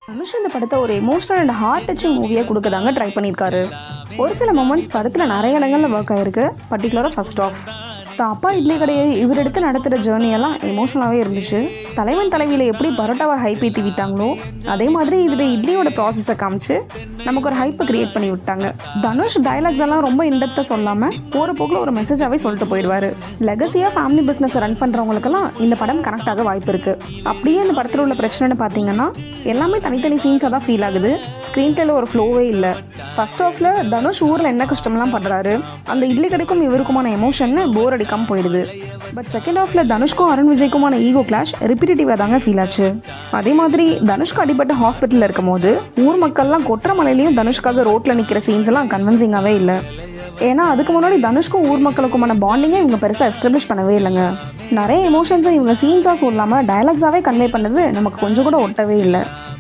தனுஷ் இந்த படத்தை ஒரு எமோஷனல் அண்ட் ஹார்ட் டச்சிங் மூவியாக கொடுக்கதாங்க ட்ரை பண்ணியிருக்காரு. ஒரு சில மொமெண்ட்ஸ் படத்தில் நிறைய இடங்களில் ஒர்க் ஆகிருக்கு. பர்டிகுலராக ஃபர்ஸ்ட் ஆஃப் தான் அப்பா இட்லி கடையை இவர் எடுத்து நடத்துகிற ஜேர்னியெல்லாம் எமோஷனலாகவே இருந்துச்சு. தலைவன் தலைவியில் எப்படி பரோட்டாவை ஹைப் ஏற்றி விட்டாங்களோ அதே மாதிரி இதில் இட்லியோட ப்ராசஸை காமிச்சு நமக்கு ஒரு ஹைப்பை கிரியேட் பண்ணி விட்டாங்க. தனுஷ் டைலாக்ஸ் எல்லாம் ரொம்ப இன்டெப்த்தாக சொல்லாமல் போகிற போக்கில் ஒரு மெசேஜாகவே சொல்லிட்டு போயிடுவார். லெகசியாக ஃபேமிலி பிஸ்னஸை ரன் பண்ணுறவங்களுக்கெல்லாம் இந்த படம் கனெக்ட் ஆக வாய்ப்பு இருக்குது. அப்படியே இந்த படத்தில் உள்ள பிரச்சனைன்னு பார்த்தீங்கன்னா எல்லாமே தனித்தனி சீன்ஸாக தான் ஃபீல் ஆகுது. ஸ்க்ரீன் பிளேல ஒரு ஃப்ளோவே இல்லை. ஃபர்ஸ்ட் ஆஃபில் தனுஷ் ஊரில் என்ன கஷ்டம்லாம் பண்ணுறாரு, அந்த இட்லி கடைக்கும் இவருக்குமான எமோஷன்னு போர் அடிக்காமல் போயிடுது. பட் செகண்ட் ஆஃபில் தனுஷ்க்கும் அருண் விஜய்க்குமான ஈகோ கிளாஷ் ரிப்பீட்டேட்டிவாக தாங்க ஃபீல் ஆச்சு. அதே மாதிரி தனுஷ்க்கு அடிபட்ட ஹாஸ்பிட்டலில் இருக்கும் போது ஊர் மக்கள்லாம் கொற்ற மலையிலையும் தனுஷ்காக ரோட்டில் நிற்கிற சீன்ஸ் எல்லாம் கன்வின்சிங்காகவே இல்லை. ஏன்னா அதுக்கு முன்னாடி தனுஷ்க்கும் ஊர் மக்களுக்குமான பாண்டிங்கை இவங்க பெருசாக எஸ்டாப்ளிஷ் பண்ணவே இல்லைங்க. நிறைய எமோஷன்ஸை இவங்க சீன்ஸாக சொல்லாமல் டைலாக்ஸாகவே கன்வே பண்ணது நமக்கு கொஞ்சம் கூட ஒட்டவே இல்லை.